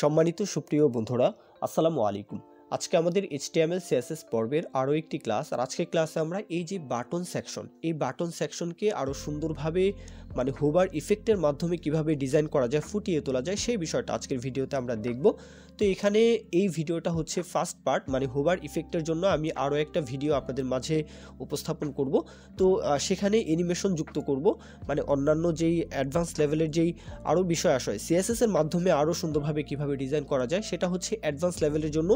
সম্মানিত সুপ্রিয় বন্ধুরা, আসসালামু আলাইকুম। আজকে আমাদের HTML CSS পর্বের আরও একটি ক্লাস। আর আজকের ক্লাসে আমরা এই যে বাটন সেকশন, এই বাটন সেকশনকে আরও সুন্দরভাবে হোভার ইফেক্টের মাধ্যমে কিভাবে ডিজাইন করা যায়, ফুটিয়ে তোলা যায়, সেই বিষয়টা আজকের ভিডিওতে আমরা দেখব। তো এখানে এই ভিডিওটা হচ্ছে ফার্স্ট পার্ট, হোভার ইফেক্টের জন্য আমি আরও একটা ভিডিও আপনাদের মাঝে উপস্থাপন করব। তো সেখানে অ্যানিমেশন যুক্ত করব, অন্যান্য যেই অ্যাডভান্স লেভেলের যেই আরও বিষয় আসে CSS এর মাধ্যমে আরও সুন্দরভাবে কিভাবে ডিজাইন করা যায়, সেটা হচ্ছে অ্যাডভান্স লেভেলের জন্য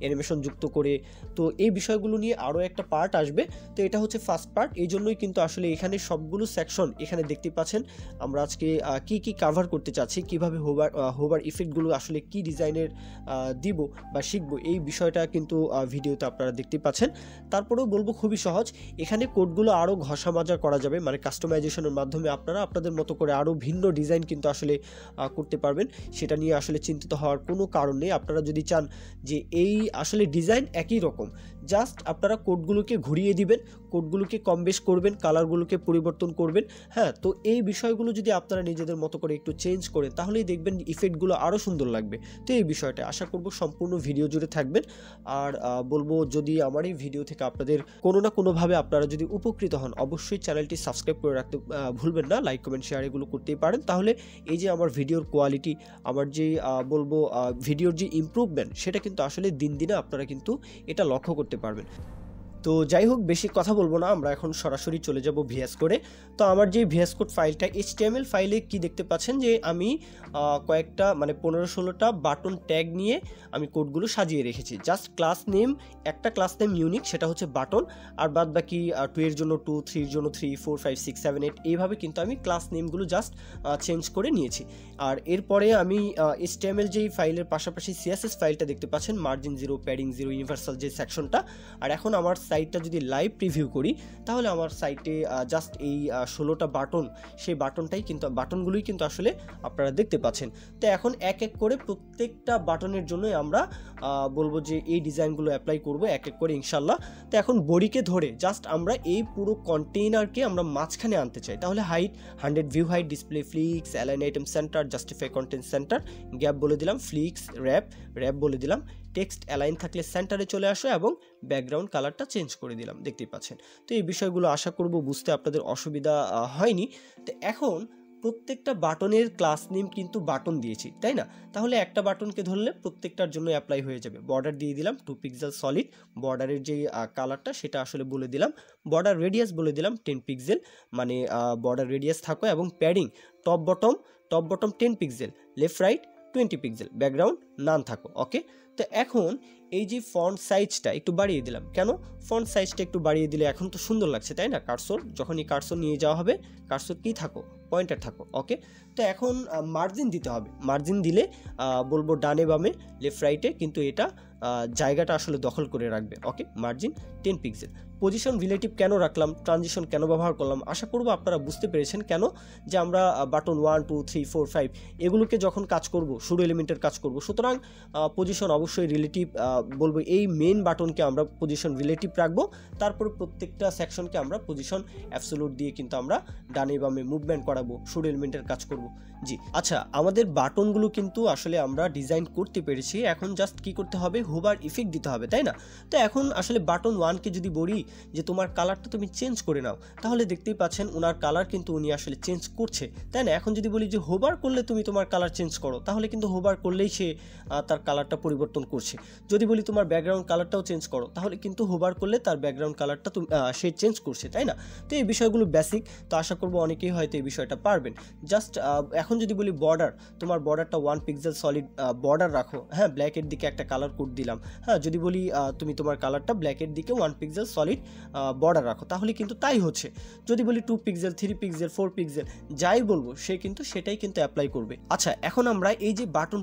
অ্যানিমেশন যুক্ত করে। তো এই বিষয়গুলো নিয়ে আরও একটা পার্ট আসবে। তো এটা হচ্ছে ফার্স্ট পার্ট, এই জন্যই কিন্তু আসলে এখানে সবগুলো সেকশন এখানে দেখতে পাচ্ছেন। আমরা আজকে কি কাভার করতে চাচ্ছি, কিভাবে হোভার ইফেক্টগুলো আসলে কি ডিজাইনের দিব বা শিখবো, এই বিষয়টা কিন্তু ভিডিওতে আপনারা দেখতে পাচ্ছেন। তারপরেও বলবো খুবই সহজ, এখানে কোডগুলো আরও ঘষা মাজা করা যাবে, কাস্টমাইজেশনের মাধ্যমে আপনারা আপনাদের মতো করে আরও ভিন্ন ডিজাইন কিন্তু আসলে করতে পারবেন। সেটা নিয়ে আসলে চিন্তিত হওয়ার কোনো কারণ নেই। আপনারা যদি চান যে এই আসলে ডিজাইন একই রকম, জাস্ট আপনারা কোডগুলোকে ঘুরিয়ে দিবেন, কোডগুলোকে কম বেশ করবেন, কালারগুলোকে পরিবর্তন করবেন। হ্যাঁ, তো এই বিষয়গুলো যদি আপনারা নিজেদের মতো করে একটু চেঞ্জ করেন, তাহলেই দেখবেন ইফেক্টগুলো আরও সুন্দর লাগবে। তো এই বিষয়টা আশা করব সম্পূর্ণ ভিডিও জুড়ে থাকবেন। আর বলবো, যদি আমার এই ভিডিও থেকে আপনাদের কোনো না কোনোভাবে আপনারা যদি উপকৃত হন, অবশ্যই চ্যানেলটি সাবস্ক্রাইব করে রাখতে ভুলবেন না। লাইক, কমেন্ট, শেয়ার এগুলো করতেই পারেন। তাহলে এই যে আমার ভিডিওর কোয়ালিটি, আমার যে ভিডিওর যে ইমপ্রুভমেন্ট, সেটা কিন্তু আসলে দিন দিনে আপনারা কিন্তু এটা লক্ষ্য করতে পারবেন। তো যাই হোক, বেশি কথা বলবো না, আমরা এখন সরাসরি চলে যাব VS কোডে। তো আমার যে VS কোড ফাইলটা, HTML ফাইলে কি দেখতে পাচ্ছেন যে আমি কয়েকটা 15-16টা বাটন ট্যাগ নিয়ে আমি কোডগুলো সাজিয়ে রেখেছি। জাস্ট ক্লাস নেম, একটা ক্লাস নেম ইউনিক, সেটা হচ্ছে বাটন, আর বাদ বাকি 2 এর জন্য 2, 3 এর জন্য 3, 4, 5, 6, 7, 8 এইভাবে কিন্তু আমি ক্লাস নেমগুলো জাস্ট চেঞ্জ করে নিয়েছি। আর এরপরে আমি HTML যেই ফাইলের পাশাপাশি CSS ফাইলটা দেখতে পাচ্ছেন, মার্জিন 0, প্যাডিং 0, ইউনিভার্সাল যে সেকশনটা। আর এখন আমার সাইটটা যদি লাইভ প্রিভিউ করি, তাহলে আমার সাইটে জাস্ট এই 16টা বাটন, সেই বাটনগুলোই কিন্তু আসলে আপনারা দেখতে পাচ্ছেন। তো এখন এক এক করে প্রত্যেকটা বাটনের জন্য আমরা বলবো যে এই ডিজাইনগুলো অ্যাপ্লাই করব এক এক করে ইনশাল্লাহ। তো এখন বডিকে ধরে জাস্ট আমরা এই পুরো কন্টেইনারকে আমরা মাঝখানে আনতে চাই। তাহলে height 100, view height, display flicks, align item centre, justify content centre, gap বলে দিলাম, ফ্লিক্স, র্যাপ বলে দিলাম, টেক্সট অ্যালাইন থাকলে সেন্টারে চলে আসো এবং ব্যাকগ্রাউন্ড কালারটা চেঞ্জ করে দিলাম, দেখতেই পাচ্ছেন। তো এই বিষয়গুলো আশা করব বুঝতে আপনাদের অসুবিধা হয়নি। তো এখন প্রত্যেকটা বাটনের ক্লাস নেম কিন্তু বাটন দিয়েছি, তাই না? তাহলে একটা বাটনকে ধরলে প্রত্যেকটার জন্য অ্যাপ্লাই হয়ে যাবে। বর্ডার দিয়ে দিলাম 2 পিক্সেল সলিড, বর্ডারের যে কালারটা সেটা আসলে বলে দিলাম। বর্ডার রেডিয়াস বলে দিলাম 10 পিক্সেল, বর্ডার রেডিয়াস থাকো, এবং padding top bottom 10 pixel, left right 20 pixel, background none থাকো। ওকে, তো এখন এই যে ফন্ট সাইজটা একটু বাড়িয়ে দিলাম। কেন? ফন্ট সাইজটা একটু বাড়িয়ে দিলে এখন তো সুন্দর লাগছে, তাই না? যখনই কার্সর নিয়ে যাওয়া হবে, কার্সর কি থাকো, পয়েন্টার থাকো। ওকে, তো এখন মার্জিন দিতে হবে। মার্জিন দিলে বলবো ডানে বামে, লেফট রাইটে, কিন্তু এটা জায়গাটা আসলে দখল করে রাখবে। ওকে, মার্জিন 10 পিক্সেল। পজিশন রিলেটিভ কেন রাখলাম, ট্রানজিশন কেন ব্যবহার করলাম, আশা করবো আপনারা বুঝতে পেরেছেন কেন যে আমরা বাটন 1, 2, 3, 4, 5 এগুলোকে যখন কাজ করব, শুরু এলিমেন্টের কাজ করব, সুতরাং পজিশন অবশ্যই রিলেটিভ বলবো। এই মেন বাটনকে আমরা পজিশন রিলেটিভ রাখবো, তারপরে প্রত্যেকটা সেকশনকে আমরা পজিশন অ্যাবসোলুট দিয়ে কিন্তু আমরা ডানে বামে মুভমেন্ট করাবো, শুরু এলিমেন্টের কাজ করব। জি, আচ্ছা, আমাদের বাটনগুলো কিন্তু আসলে আমরা ডিজাইন করতে পেরেছি। এখন জাস্ট কি করতে হবে, হোভার ইফেক্ট দিতে হবে, তাই না? তো এখন আসলে বাটন 1কে যদি বলি যে তোমার কালারটা তুমি চেঞ্জ করে নাও, তাহলে দেখতেই পাচ্ছেন ওনার কালার কিন্তু উনি আসলে চেঞ্জ করছে, তাই না? এখন যদি বলি যে হোভার করলে তুমি তোমার কালার চেঞ্জ করো, তাহলে কিন্তু হোভার করলেই সে তার কালারটা পরিবর্তন করছে। যদি বলি তোমার ব্যাকগ্রাউন্ড কালারটাও চেঞ্জ করো, তাহলে কিন্তু হোভার করলে তার ব্যাকগ্রাউন্ড কালারটা সে চেঞ্জ করছে, তাই না? তো এই বিষয়গুলো বেসিক, তো আশা করবো অনেকেই হয়তো এই বিষয়টা পারবেন। জাস্ট এখন যদি বলি বর্ডার, তোমার বর্ডারটা 1 পিক্সেল সলিড বর্ডার রাখো। হ্যাঁ, ব্ল্যাকের দিকে একটা কালার কোড দিলাম। হ্যাঁ, যদি বলি তুমি তোমার কালারটা ব্ল্যাকের দিকে 1 পিক্সেল সলিড বর্ডার রাখো, তাহলে কিন্তু তাই হচ্ছে। যদি বলি 2 পিক্সেল, 3 পিক্সেল, 4 পিক্সেল, যাই বলবো সে কিন্তু সেটাই কিন্তু অ্যাপ্লাই করবে। আচ্ছা, এখন আমরা এই যে বাটন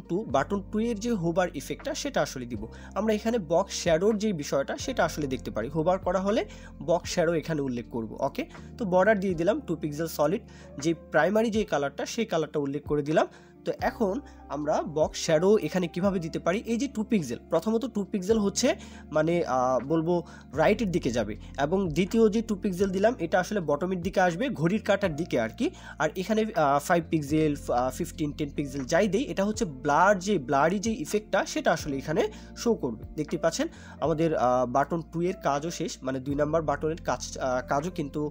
2 এর যে হোভার ইফেক্টটা সেটা আসলে দিব। আমরা এখানে বক্স শ্যাডোর যে বিষয়টা সেটা আসলে দেখতে পারি। হোভার করা হলে বক্স শ্যাডো এখানে উল্লেখ করব। ওকে, তো বর্ডার দিয়ে দিলাম 2 পিক্সেল সলিড, যে প্রাইমারি যে কালারটা সেই কালারটা উল্লেখ করে দিলাম। তো এখন আমরা বক্স শ্যাডো এখানে কিভাবে দিতে পারি, এই যে 2 পিক্সেল, প্রথমত 2 পিক্সেল হচ্ছে মানে বলবো রাইটের দিকে যাবে, এবং দ্বিতীয় যে 2 পিক্সেল দিলাম এটা আসলে বটমের দিকে আসবে, ঘড়ির কাঁটার দিকে আর কি। আর এখানে 5 পিক্সেল 15 10 পিক্সেল যাই দেই, এটা হচ্ছে ব্লারি যে ইফেক্টটা সেটা আসলে এখানে শো করবে। দেখতে পাচ্ছেন আমাদের বাটন 2 এর কাজও শেষ, মানে 2 নাম্বার বাটনের কাজও কিন্তু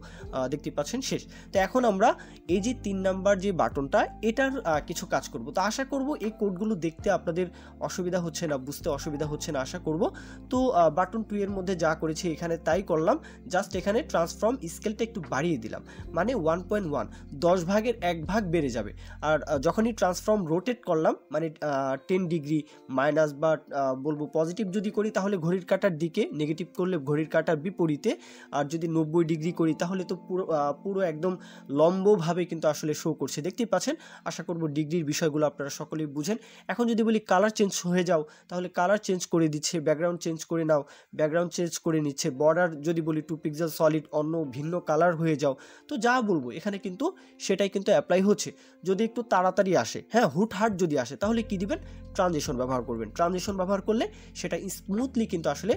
দেখতে পাচ্ছেন শেষ। তো এখন আমরা এই যে 3 নাম্বার যে বাটনটা এটার কিছু কাজ করব। তো আশা করব এই কোডগুলো দেখতে আপনাদের অসুবিধা হচ্ছে না, বুঝতে অসুবিধা হচ্ছে না আশা করব। তো বাটন 2 এর মধ্যে যা করেছি এখানে তাই করলাম, জাস্ট এখানে ট্রান্সফর্ম স্কেলটা একটু বাড়িয়ে দিলাম, মানে 1.1 10 ভাগের 1 ভাগ বেড়ে যাবে। আর যখনই ট্রান্সফর্ম রোটেট করলাম, মানে 10 ডিগ্রি মাইনাস বা বলবো পজিটিভ যদি করি তাহলে ঘড়ির কাঁটার দিকে, নেগেটিভ করলে ঘড়ির কাঁটার বিপরীতে, আর যদি 90 ডিগ্রি করি তাহলে তো পুরো একদম লম্বভাবে কিন্তু আসলে শো করছে। দেখতেই পাচ্ছেন, আশা করব ডিগ্রির বিষয়গুলো আপনারা সকলেই বুঝেন। এখন যদি বলি কালার চেঞ্জ হয়ে যাও, তাহলে কালার চেঞ্জ করে দিচ্ছে, ব্যাকগ্রাউন্ড চেঞ্জ করে নাও, ব্যাকগ্রাউন্ড চেঞ্জ করে নিচ্ছে, বর্ডার যদি বলি 2 পিক্সেল সলিড অন্য ভিন্ন কালার হয়ে যাও, তো যা বলবো এখানে কিন্তু সেটাই কিন্তু অ্যাপ্লাই হচ্ছে। যদি একটু তাড়াতাড়ি আসে, হ্যাঁ হুটহাট যদি আসে, তাহলে কি দিবেন, ট্রানজিশন ব্যবহার করবেন। ট্রানজিশন ব্যবহার করলে সেটা স্মুথলি কিন্তু আসলে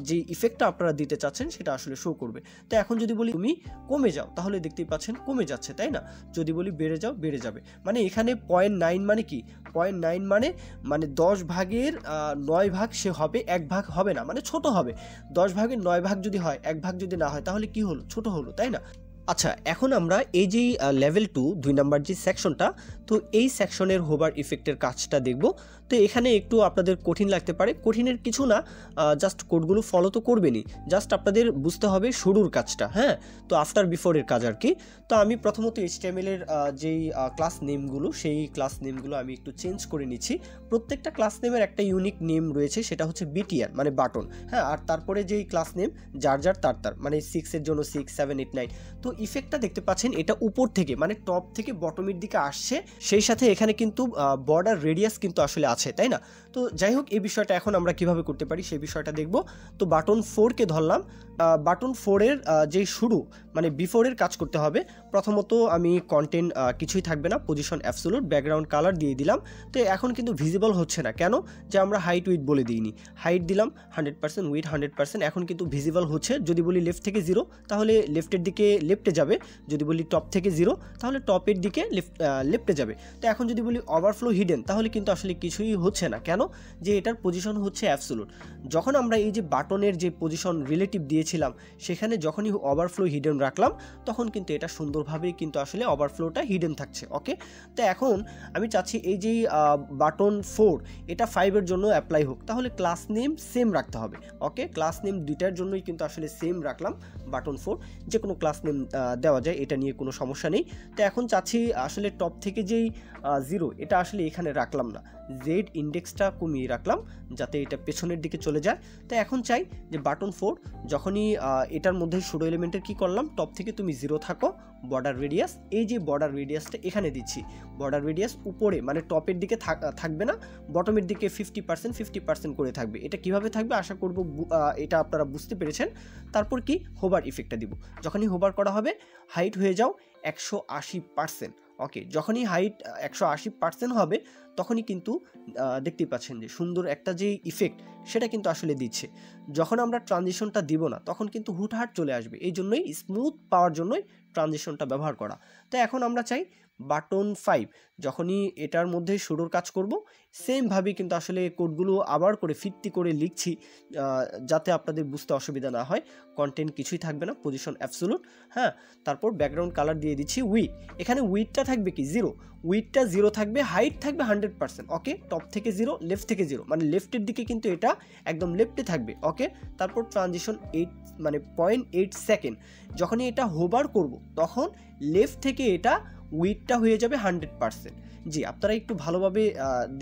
যে ইফেক্টটা আপনারা দিতে চাচ্ছেন সেটা আসলে শো করবে। তো এখন যদি বলি তুমি কমে যাও, তাহলে দেখতেই পাচ্ছেন কমে যাচ্ছে, তাই না? যদি বলি বেড়ে যাও, বেড়ে যাবে। মানে এখানে 0.9 মানে কি, 0.9 মানে 10 ভাগের 9 ভাগ সে হবে, 1 ভাগ হবে না, মানে ছোট হবে। 10 ভাগের 9 ভাগ যদি হয়, 1 ভাগ যদি না হয়, তাহলে কি হলো, ছোট হলো, তাই না? আচ্ছা, এখন আমরা এই যে লেভেল 2 নাম্বার যে সেকশনটা, তো এই সেকশনের হোভার ইফেক্টের কাজটা দেখব। তো এখানে একটু আপনাদের কঠিন লাগতে পারে, কঠিনের কিছু না, জাস্ট কোডগুলো ফলো তো করবেনই, জাস্ট আপনাদের বুঝতে হবে শুরুর কাজটা, হ্যাঁ। তো আফটার বিফোরের কাজ আর কি। তো আমি প্রথমত HTML এর যেই ক্লাস নেমগুলো, সেই ক্লাস নেমগুলো আমি একটু চেঞ্জ করে নিচ্ছি। প্রত্যেকটা ক্লাস নেমের একটা ইউনিক নেম রয়েছে, সেটা হচ্ছে BTN মানে বাটন, হ্যাঁ। আর তারপরে যেই ক্লাস নেম যার তার মানে 6 এর জন্য 6 7 8 9। তো ইফেক্টটা দেখতে পাচ্ছেন এটা উপর থেকে মানে টপ থেকে বটমের দিকে আসছে, সেই সাথে এখানে কিন্তু বর্ডার রেডিয়াস কিন্তু আসলে আছে, তাই না? তো যাই হোক, এই বিষয়টা এখন আমরা কিভাবে করতে পারি সেই বিষয়টা দেখব। তো বাটন 4 কে ধরলাম, বাটন 4 এর যে শুরু মানে বিফোরের কাজ করতে হবে। প্রথমত আমি কন্টেন্ট কিছুই থাকবে না, পজিশন অ্যাবসোলুট, ব্যাকগ্রাউন্ড কালার দিয়ে দিলাম। তো এখন কিন্তু ভিজিবল হচ্ছে না, কেন? যে আমরা হাইট উইথ বলে দিইনি, হাইট দিলাম 100%, উইথ 100%, এখন কিন্তু ভিজিবল হচ্ছে। যদি বলি লেফট থেকে 0 তাহলে লেফটের দিকে লেফটে যাবে, যদি বলি টপ থেকে 0 তাহলে টপের দিকে লেফটে যাবে। তো এখন যদি বলি ওভারফ্লো হিডেন, তাহলে কিন্তু আসলে কিছুই হচ্ছে না, কেন? যে এটার পজিশন হচ্ছে অ্যাবসোলুট। যখন আমরা এই যে বাটনের যে পজিশন রিলেটিভ দিয়েছিলাম, সেখানে যখনই ওভারফ্লো হিডেন রাখলাম, তখন কিন্তু এটা সুন্দরভাবেই কিন্তু আসলে ওভারফ্লোটা হিডেন থাকছে, ওকে। তো এখন আমি চাচ্ছি এই যে বাটন 4 এটা 5 এর জন্য অ্যাপ্লাই হোক, তাহলে ক্লাস নেম সেম রাখতে হবে, ওকে। ক্লাস নেম দুইটার জন্যই কিন্তু আসলে সেম রাখলাম, বাটন 4 যে কোনো ক্লাস নেম দেওয়া যায়, এটা নিয়ে কোনো সমস্যা নেই। তো এখন চাচ্ছি আসলে টপ থেকে যেই 0 এটা আসলে এখানে রাখলাম না, জেড ইন্ডেক্সটা কমিয়ে রাখলাম যাতে এটা পেছনের দিকে চলে যায়। তো এখন চাই যে বাটন 4 যখনই এটার মধ্যে শুরু এলিমেন্টের কি করলাম, টপ থেকে তুমি 0 থাকো, বর্ডার রেডিয়াস, এই যে বর্ডার রেডিয়াসটা এখানে দিচ্ছি, বর্ডার রেডিয়াস উপরে মানে টপের দিকে থাকবে না, বটমের দিকে 50% করে থাকবে। এটা কিভাবে থাকবে আশা করব এটা আপনারা বুঝতে পেরেছেন। তারপর কি, হোভার ইফেক্টটা দিব, যখনই হোভার করা হবে হাইট হয়ে যাও 180%, ওকে। যখনই হাইট 180% হবে তখনই কিন্তু দেখতেই পাচ্ছেন যে সুন্দর একটা যে ইফেক্ট সেটা কিন্তু আসলে দিচ্ছে। যখন আমরা ট্রানজিশনটা দিব না তখন কিন্তু হুটহাট চলে আসবে, এই জন্যই স্মুথ পাওয়ার জন্যই ট্রানজিশনটা ব্যবহার করা। তো এখন আমরা চাই বাটন 5 যখনই এটার মধ্যে শুরুর কাজ করব, সেমভাবে কিন্তু আসলে কোডগুলো আবার করে ফিরতি করে লিখছি যাতে আপনাদের বুঝতে অসুবিধা না হয়। কন্টেন্ট কিছুই থাকবে না, পজিশন অ্যাবসোলুট, হ্যাঁ। তারপর ব্যাকগ্রাউন্ড কালার দিয়ে দিচ্ছি উইথ, এখানে উইথটা থাকবে কি 0, উইথটা 0 থাকবে, হাইট থাকবে 100%, ওকে। টপ থেকে 0, লেফট থেকে 0 মানে লেফটের দিকে কিন্তু এটা একদম লেফটে থাকবে, ওকে। তারপর ট্রানজিশন 8 মানে 0.8 সেকেন্ড, যখনই এটা হোভার করব তখন লেফট থেকে এটা উইথটা হয়ে যাবে 100%। জি, আপনারা একটু ভালোভাবে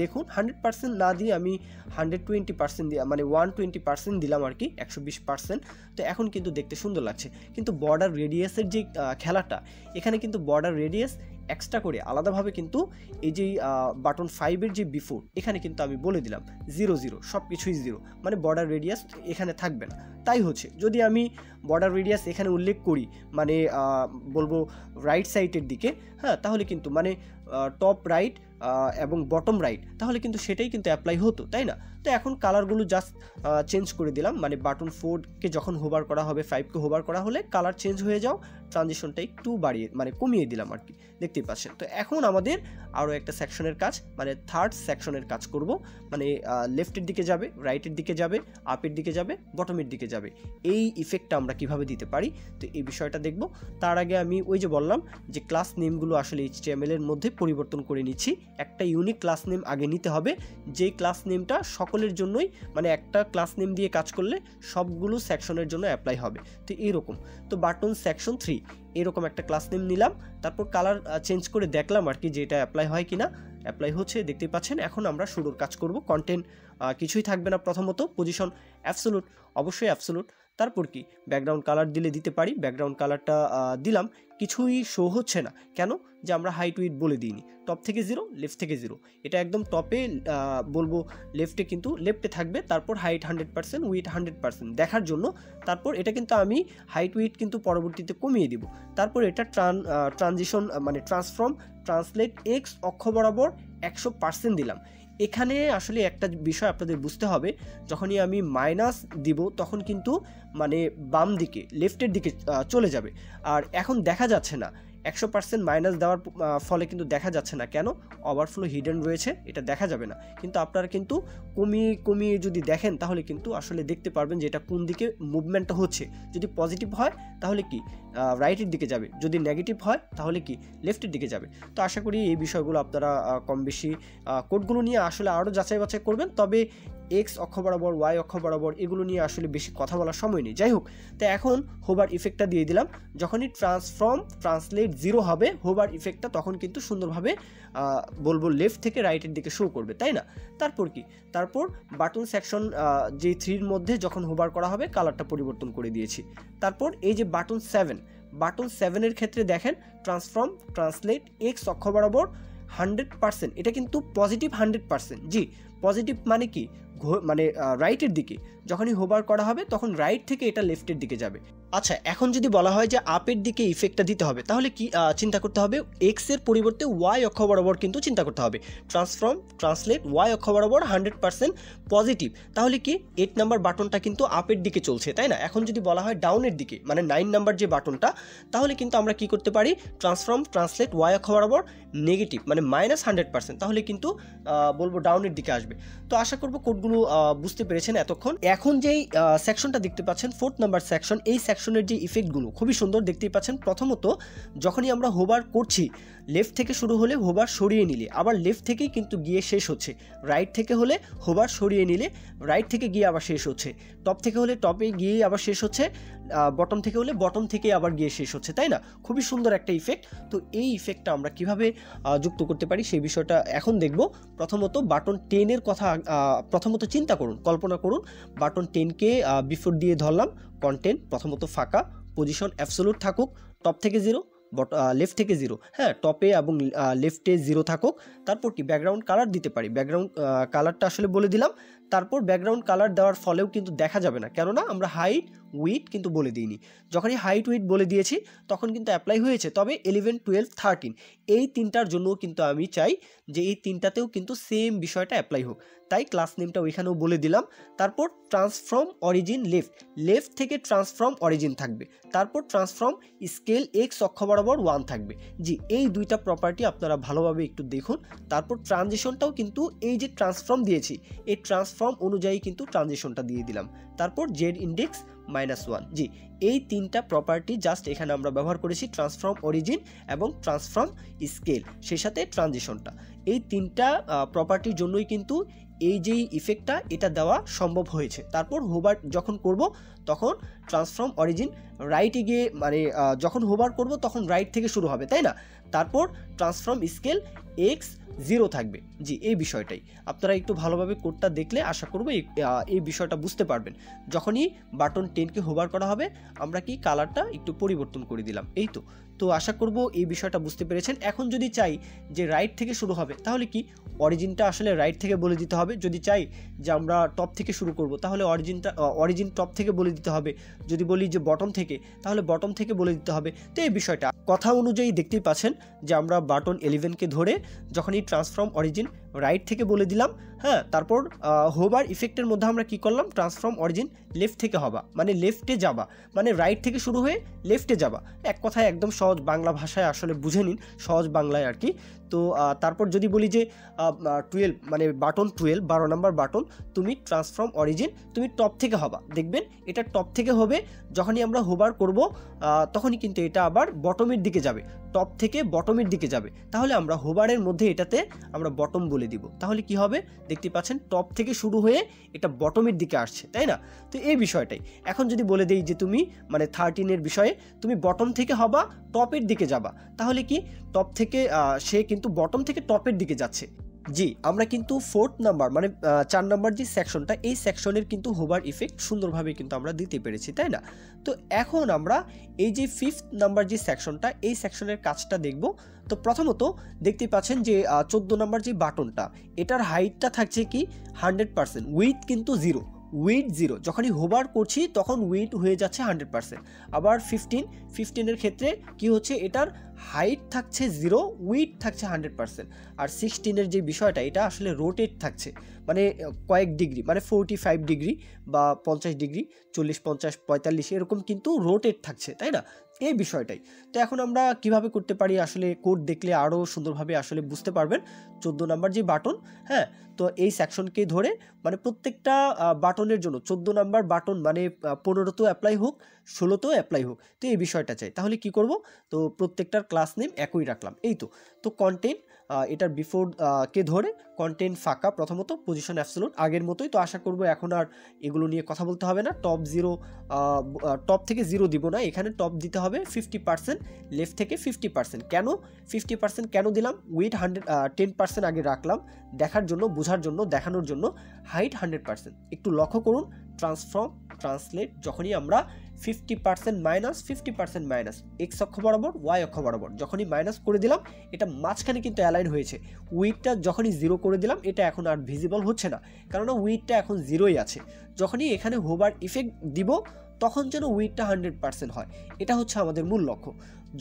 দেখুন, 100% না দিয়ে আমি 120% দিয়ে মানে 120% দিলাম আর কি, 120%। তো এখন কিন্তু দেখতে সুন্দর লাগছে। কিন্তু বর্ডার রেডিয়াসের যে খেলাটা, এখানে কিন্তু বর্ডার রেডিয়াস এক্সট্রা করে আলাদাভাবে কিন্তু এই যে বাটন 5-এর যে বিফোর, এখানে কিন্তু আমি বলে দিলাম 0 0 সব কিছুই 0, মানে বর্ডার রেডিয়াস এখানে থাকবে না। তাই হচ্ছে, যদি আমি বর্ডার রেডিয়াস এখানে উল্লেখ করি মানে বলবো রাইট সাইডের দিকে, হ্যাঁ, তাহলে কিন্তু মানে টপ রাইট এবং বটম রাইট, তাহলে কিন্তু সেটাই কিন্তু অ্যাপ্লাই হতো, তাই না? তো এখন কালারগুলো জাস্ট চেঞ্জ করে দিলাম, মানে বাটন 4কে যখন হোভার করা হবে 5কে হোভার করা হলে কালার চেঞ্জ হয়ে যাও, ট্রানজিশনটা একটু বাড়িয়ে মানে কমিয়ে দিলাম আর কি, দেখতেই পাচ্ছেন। তো এখন আমাদের আরও একটা সেকশনের কাজ, মানে থার্ড সেকশনের কাজ করব, মানে লেফটের দিকে যাবে, রাইটের দিকে যাবে, আপের দিকে যাবে, বটমের দিকে যাবে, এই ইফেক্টটা আমরা কিভাবে দিতে পারি, তো এই বিষয়টা দেখব। তার আগে আমি ওই যে বললাম যে ক্লাস নেমগুলো আসলে HTML এর মধ্যে পরিবর্তন করে নিচ্ছি। একটা ইউনিক ক্লাস নেম আগে নিতে হবে, যেই ক্লাস নেমটা সকলের জন্যই, মানে একটা ক্লাস নেম দিয়ে কাজ করলে সবগুলো সেকশনের জন্য অ্যাপ্লাই হবে। তো এইরকম, তো বাটন সেকশন 3 এরকম একটা ক্লাস নেম নিলাম, তারপর কালার চেঞ্জ করে দেখলাম আর কি যে এটা অ্যাপ্লাই হয় কিনা। অ্যাপ্লাই হচ্ছে, দেখতেই পাচ্ছেন। এখন আমরা শুরুর কাজ করব। কন্টেন্ট কিছুই থাকবে না, প্রথমত পজিশন অ্যাবসোলুট, অবশ্যই অ্যাবসোলুট। তারপর কি ব্যাকগ্রাউন্ড কালার দিতে পারি, ব্যাকগ্রাউন্ড কালারটা দিলাম, কিছুই শো হচ্ছে না কেন, যে আমরা হাইট উইথ বলে দিইনি। টপ থেকে 0, লেফট থেকে 0, এটা একদম টপে বলবো, লেফটে কিন্তু লেফটে থাকবে, তারপর হাইট 100%, উইথ 100% দেখার জন্য। তারপর এটা কিন্তু আমি হাইট উইথ কিন্তু পরবর্তীতে কমিয়ে দিব। তারপর এটা ট্রানজিশন মানে ট্রান্সফর্ম ট্রান্সলেট এক্স অক্ষ বরাবর 100% দিলাম। এখানে আসলে একটা বিষয় আপনাদের বুঝতে হবে, যখনই আমি মাইনাস দিব তখন কিন্তু মানে বাম দিকে লেফটের দিকে চলে যাবে, আর এখন দেখা যাচ্ছে না 100% মাইনাস দেওয়ার ফলে কিন্তু দেখা যাচ্ছে না কেন, ওভারফ্লো হিডেন রয়েছে, এটা দেখা যাবে না। কিন্তু আপনারা কিন্তু কমিয়ে যদি দেখেন তাহলে কিন্তু আসলে দেখতে পারবেন যে এটা কোন দিকে মুভমেন্টটা হচ্ছে। যদি পজিটিভ হয় তাহলে কি রাইটের দিকে যাবে, যদি নেগেটিভ হয় তাহলে কি লেফটের দিকে যাবে। তো আশা করি এই বিষয়গুলো আপনারা কম বেশি কোডগুলো নিয়ে আসলে আরও যাচাই বাছাই করবেন। তবে এক্স অক্ষ বরাবর, ওয়াই অক্ষ বরাবর এগুলো নিয়ে আসলে বেশি কথা বলার সময় নেই। যাই হোক, তো এখন হোভার ইফেক্টটা দিয়ে দিলাম। যখনই ট্রান্সফর্ম ট্রান্সলেট 0 হবে হোভার ইফেক্টটা, তখন কিন্তু সুন্দরভাবে বলবো লেফট থেকে রাইটের দিকে শো করবে, তাই না? তারপর কি, তারপর বাটন সেকশন যে 3-র মধ্যে যখন হোভার করা হবে কালারটা পরিবর্তন করে দিয়েছি। তারপর এই যে বাটন 7-এর ক্ষেত্রে দেখেন ট্রান্সফর্ম ট্রান্সলেট এক্স অক্ষ বরাবর 100%, এটা কিন্তু পজিটিভ 100%। জি, পজিটিভ মানে কি, মানে রাইটের দিকে যখনই হোভার করা হবে তখন রাইট থেকে এটা লেফটের দিকে যাবে। আচ্ছা, এখন যদি বলা হয় যে আপের দিকে ইফেক্টটা দিতে হবে, তাহলে কি চিন্তা করতে হবে, এক্স এর পরিবর্তে ওয়াই অক্ষ বরাবর কিন্তু চিন্তা করতে হবে। ট্রান্সফর্ম ট্রান্সলেট ওয়াই অক্ষ বরাবর 100% পজিটিভ, তাহলে কি 8 নাম্বার বাটনটা কিন্তু আপের দিকে চলছে, তাই না? এখন যদি বলা হয় ডাউনের দিকে, মানে 9 নাম্বার যে বাটনটা, তাহলে কিন্তু আমরা কি করতে পারি, ট্রান্সফর্ম ট্রান্সলেট ওয়াই অক্ষ বরাবর নেগেটিভ, মানে -100%, তাহলে কিন্তু বলবো ডাউনের দিকে আসবে। তো আশা করবো কোডগুলো বুঝতে পেরেছেন এতক্ষণ। এখন যেই সেকশনটা দেখতে পাচ্ছেন 4th নাম্বার সেকশন, এই সেকশনের যে ইফেক্টগুলো খুবই সুন্দর, দেখতেই পাচ্ছেন। প্রথমত যখনই আমরা হোভার করছি, লেফট থেকে শুরু হলে হোভার সরিয়ে নিলে আবার লেফট থেকেই কিন্তু গিয়ে শেষ হচ্ছে, রাইট থেকে হলে হোভার সরিয়ে নিলে রাইট থেকে গিয়ে আবার শেষ হচ্ছে, টপ থেকে হলে টপে গিয়ে আবার শেষ হচ্ছে, বটম থেকে হলে বটম থেকে আবার গিয়ে শেষ হচ্ছে, তাই না? খুবই সুন্দর একটা ইফেক্ট। তো এই ইফেক্টটা আমরা কিভাবে যুক্ত করতে পারি সেই বিষয়টা এখন দেখব। প্রথমত বাটন 10-এর কথা প্রথমত চিন্তা করুন, কল্পনা করুন, বাটন 10কে বিফোর দিয়ে ধরলাম, কন্টেন্ট প্রথমত ফাঁকা, পজিশন অ্যাবসোলুট থাকুক, টপ থেকে 0, লেফট থেকে 0, হ্যাঁ টপে এবং লেফটে 0 থাকুক। তারপর কি ব্যাকগ্রাউন্ড কালার দিতে পারি, ব্যাকগ্রাউন্ড কালারটা আসলে বলে দিলাম। তারপর ব্যাকগ্রাউন্ড কালার দেওয়ার ফলেও কিন্তু দেখা যাবে না, কেননা আমরা হাইট উইথ কিন্তু বলে দিইনি। যখনই হাইট উইথ বলে দিয়েছি তখন কিন্তু অ্যাপ্লাই হয়েছে। তবে 11, 12, 13 এই 3টার জন্যও কিন্তু আমি চাই যে এই 3টাতেও কিন্তু সেম বিষয়টা অ্যাপ্লাই হোক, তাই ক্লাস নেমটা ওইখানেও বলে দিলাম। তারপর ট্রান্সফর্ম অরিজিন লেফট থেকে ট্রান্সফর্ম অরিজিন থাকবে, তারপর ট্রান্সফর্ম স্কেল এক্স অক্ষ বরাবর 1 থাকবে। জি, এই দুইটা প্রপার্টি আপনারা ভালোভাবে একটু দেখুন। তারপর ট্রানজিশনটাও কিন্তু এই যে ট্রান্সফর্ম দিয়েছি, এই ট্রান্সফর্ম অনুযায়ী কিন্তু ট্রানজিশনটা দিয়ে দিলাম। তারপর জেড ইন্ডেক্স -1, জি, এই 3টা প্রপার্টি জাস্ট এখানে আমরা ব্যবহার করেছি, ট্রান্সফর্ম অরিজিন এবং ট্রান্সফর্ম স্কেল, সেই সাথে ট্রানজিশনটা। এই 3টা প্রপার্টির জন্যই কিন্তু এই যে ইফেক্টটা এটা দেওয়া সম্ভব হয়েছে। তারপর হোভার যখন করব তখন ট্রান্সফর্ম অরিজিন রাইটে গিয়ে, মানে যখন হোভার করব তখন রাইট থেকে শুরু হবে, তাই না? তারপর ট্রান্সফর্ম স্কেল এক্স 0 থাকবে। জি, এই বিষয়টাই আপনারা একটু ভালোভাবে কোডটা দেখলে আশা করব এই বিষয়টা বুঝতে পারবেন। যখনই বাটন 10কে হোভার করা হবে আমরা কি কালারটা একটু পরিবর্তন করে দিলাম, এই তো আশা করব এই বিষয়টা বুঝতে পেরেছেন। এখন যদি চাই যে রাইট থেকে শুরু হবে তাহলে কি অরিজিনটা আসলে রাইট থেকে বলে দিতে হবে। যদি চাই যে আমরা টপ থেকে শুরু করব তাহলে অরিজিন টপ থেকে বলে দিতে হবে। যদি বলি যে বটম থেকে তাহলে বটম থেকে বলে দিতে হবে। তো এই বিষয়টা কথা অনুযায়ী দেখতেই পাচ্ছেন যে আমরা বাটন 11কে ধরে যখনই ট্রান্সফর্ম অরিজিন রাইট থেকে বলে দিলাম, হ্যাঁ, তারপর হোভার ইফেক্টের মধ্যে আমরা কি করলাম, ট্রান্সফর্ম অরিজিন লেফট থেকে হবা, মানে লেফটে যাবা, মানে রাইট থেকে শুরু হয়ে লেফটে যাবা। এক কথায় একদম সহজ বাংলা ভাষায় আসলে বুঝে নিন, সহজ বাংলায় আর কি। তো তারপর যদি বলি যে 12 মানে বাটন 12 নম্বর বাটন, তুমি ট্রান্সফর্ম অরিজিন তুমি টপ থেকে হবা, দেখবেন এটা টপ থেকে হবে। যখনই আমরা হোভার করব তখনই কিন্তু এটা আবার বটমের দিকে যাবে, টপ থেকে বটমের দিকে যাবে। তাহলে আমরা হোভারের মধ্যে এটাতে আমরা বটম বলে দিব। তাহলে কি হবে, দেখতে পাচ্ছেন টপ থেকে শুরু হয়ে এটা বটমের দিকে আসছে, তাই না? তো এই বিষয়টাই এখন যদি বলে দেই যে তুমি মানে 13-এর বিষয়ে তুমি বটম থেকে হবা টপের দিকে যাবা, তাহলে কি টপ থেকে সে কিন্তু বটম থেকে টপের দিকে যাচ্ছে। জি, আমরা কিন্তু 4th নাম্বার মানে 4 নাম্বার যে সেকশনটা, এই সেকশনের কিন্তু হোভার ইফেক্ট সুন্দরভাবে কিন্তু আমরা দিতে পেরেছি, তাই না? তো এখন আমরা এই যে 5th নাম্বার যে সেকশনটা, এই সেকশনের কাজটা দেখব। তো প্রথমত দেখতে পাচ্ছেন যে 14 নাম্বার যে বাটনটা, এটার হাইটটা থাকছে কি 100%, উইথ কিন্তু 0, উইথ 0। যখনই হোভার করছি তখন উইথ হয়ে যাচ্ছে 100%। আবার 15-এর ক্ষেত্রে কি হচ্ছে, এটার হাইট থাকছে 0, উইথ থাকছে 100%। আর 16-এর যে বিষয়টা, এটা আসলে রোটেট থাকছে, মানে কয়েক ডিগ্রি, মানে 45 ডিগ্রি বা 50 ডিগ্রি, 40, 50, 45 এরকম কিন্তু রোটেট থাকছে, তাই না? এই বিষয়টাই। তো এখন আমরা কিভাবে করতে পারি, আসলে কোড দেখলে আরও সুন্দরভাবে আসলে বুঝতে পারবেন। 14 নাম্বার যে বাটন, হ্যাঁ, তো এই সেকশনকে ধরে মানে প্রত্যেকটা বাটনের জন্য 14 নাম্বার বাটন মানে 15তেও অ্যাপ্লাই হোক, 16তেও অ্যাপ্লাই হোক, তো এই বিষয়টা চাই। তাহলে কি করব, তো প্রত্যেকটার ক্লাস নেম একই রাখলাম, এই তো কন্টেন্ট এটার বিফোর কে ধরে কন্টেন্ট ফাঁকা, প্রথমত পজিশন অ্যাবসলিউট আগের মতোই। তো আশা করব এখন আর এগুলো নিয়ে কথা বলতে হবে না। টপ থেকে 0 দিব না, এখানে টপ দিতে হবে 50%, লেফট থেকে 50%। কেন 50% কেন দিলাম, উইথ 10% আগে রাখলাম দেখার জন্য, বোঝার জন্য, দেখানোর জন্য। হাইট 100%, একটু লক্ষ্য করুন, ট্রান্সলেট যখনই আমরা 50% মাইনাস 50% মাইনাস, এক্স অক্ষ বরাবর ওয়াই অক্ষ বরাবর যখনই মাইনাস করে দিলাম, এটা মাঝখানে কিন্তু অ্যালাইন হয়েছে। উইথটা যখনই 0 করে দিলাম, এটা এখন আর ভিজিবল হচ্ছে না, কেননা উইথটা এখন 0ই আছে। যখনই এখানে হোভার ইফেক্ট দিব তখন যেন উইথটা 100% হয়, এটা হচ্ছে আমাদের মূল লক্ষ্য।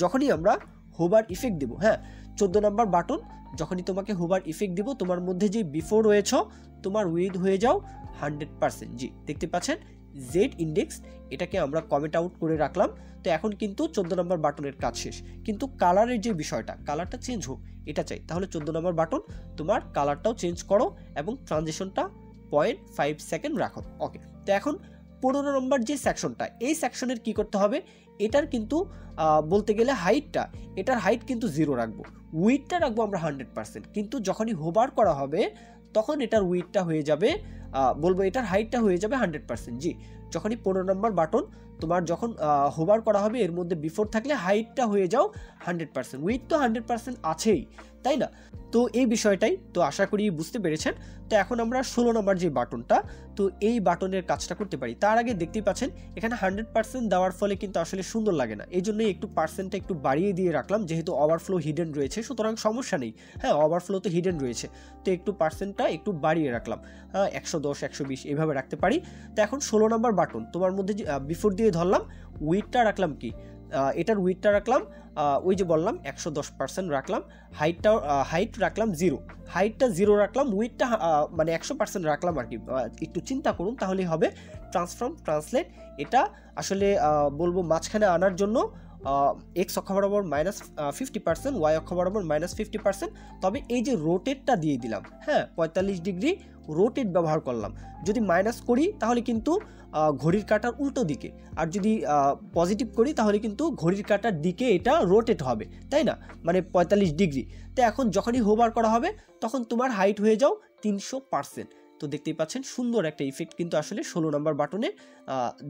যখনই আমরা হোভার ইফেক্ট দিব, হ্যাঁ, 14 নম্বর বাটন, যখনই তোমাকে হোভার ইফেক্ট দিব, তোমার মধ্যে যে বিফোর রয়েছে তোমার উইথ হয়ে যাও 100%। জি, দেখতে পাচ্ছেন জেড ইন্ডেক্স, এটাকে আমরা কমেন্ট আউট করে রাখলাম। তো এখন কিন্তু 14 নম্বর বাটনের কাজ শেষ, কিন্তু কালারের যে বিষয়টা, কালারটা চেঞ্জ হোক এটা চাই। তাহলে 14 নম্বর বাটন তোমার কালারটাও চেঞ্জ করো এবং ট্রানজিশনটা 0.5 সেকেন্ড রাখো, ওকে। তো এখন 15 নম্বর যে সেকশনটা, এই সেকশনের কি করতে হবে, এটার কিন্তু বলতে গেলে হাইটটা, এটার হাইট কিন্তু 0 রাখবো, উইথটা রাখবো আমরা 100%। কিন্তু যখনই হোভার করা হবে তখন এটার উইথটা হয়ে যাবে বলবো এটার হাইটটা হয়ে যাবে 100%। জি, যখনই 15 নম্বর বাটন তোমার যখন হোভার করা হবে, এর মধ্যে বিফোর থাকলে হাইটটা হয়ে যাও 100%, উইথ তো 100% আছেই, তাই না? তো এই বিষয়টাই তো আশা করি বুঝতে পেরেছেন। তো এখন আমরা 16 নম্বর যে বাটনটা, তো এই বাটনের কাজটা করতে পারি। তার আগে দেখতেই পাচ্ছেন এখানে 100% দেওয়ার ফলে কিন্তু আসলে সুন্দর লাগে না, এই জন্যই একটু পার্সেন্টটা একটু বাড়িয়ে দিয়ে রাখলাম, যেহেতু ওভারফ্লো হিডেন রয়েছে, সুতরাং সমস্যা নেই। হ্যাঁ, ওভারফ্লো তো হিডেন রয়েছে, তো একটু পার্সেন্টটা একটু বাড়িয়ে রাখলাম, 110, 120 এভাবে রাখতে পারি। তো এখন 16 নম্বর বাটন তোমার মধ্যে বিফোর দিয়ে ধরলাম, উইথটা রাখলাম কি, এটার উইথটা রাখলাম ওই যে বললাম 110% রাখলাম, হাইট রাখলাম 0, হাইটটা 0 রাখলাম, উইথটা মানে 100% রাখলাম আর কি। একটু চিন্তা করুন তাহলেই হবে। ট্রান্সলেট এটা আসলে বলবো মাঝখানে আনার জন্য এক্স অক্ষ বরাবর -50%, ওয়াই অক্ষ বরাবর -50%। তবে এই যে রোটেটটা দিয়ে দিলাম, হ্যাঁ, 45 ডিগ্রি রোটেট ব্যবহার করলাম। যদি মাইনাস করি তাহলে কিন্তু ঘড়ির কাঁটার উল্টো দিকে, আর যদি পজিটিভ করি তাহলে কিন্তু ঘড়ির কাঁটার দিকে এটা রোটেট হবে, তাই না, মানে 45 ডিগ্রি। তো এখন যখনই হোভার করা হবে তখন তোমার হাইট হয়ে যাও 300%। তো দেখতেই পাচ্ছেন সুন্দর একটা ইফেক্ট কিন্তু আসলে 16 নম্বর বাটনে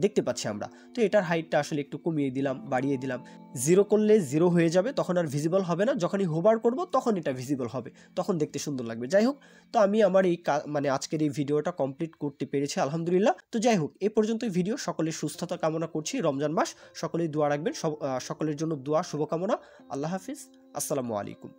দেখতে পাচ্ছি আমরা। তো এটার হাইটটা আসলে একটু কমিয়ে দিলাম, বাড়িয়ে দিলাম। 0 করলে 0 হয়ে যাবে, তখন আর ভিজিবল হবে না। যখনই হোভার করব তখন এটা ভিজিবল হবে, তখন দেখতে সুন্দর লাগবে। যাই হোক, তো আমি আমার এই মানে আজকের এই ভিডিওটা কমপ্লিট করতে পেরেছি আলহামদুলিল্লাহ। তো যাই হোক, এ পর্যন্তই ভিডিও। সকলের সুস্থতা কামনা করছি, রমজান মাস সকলেই দোয়া রাখবেন, সকলের জন্য দোয়া শুভকামনা। আল্লাহ হাফিজ, আসসালামু আলাইকুম।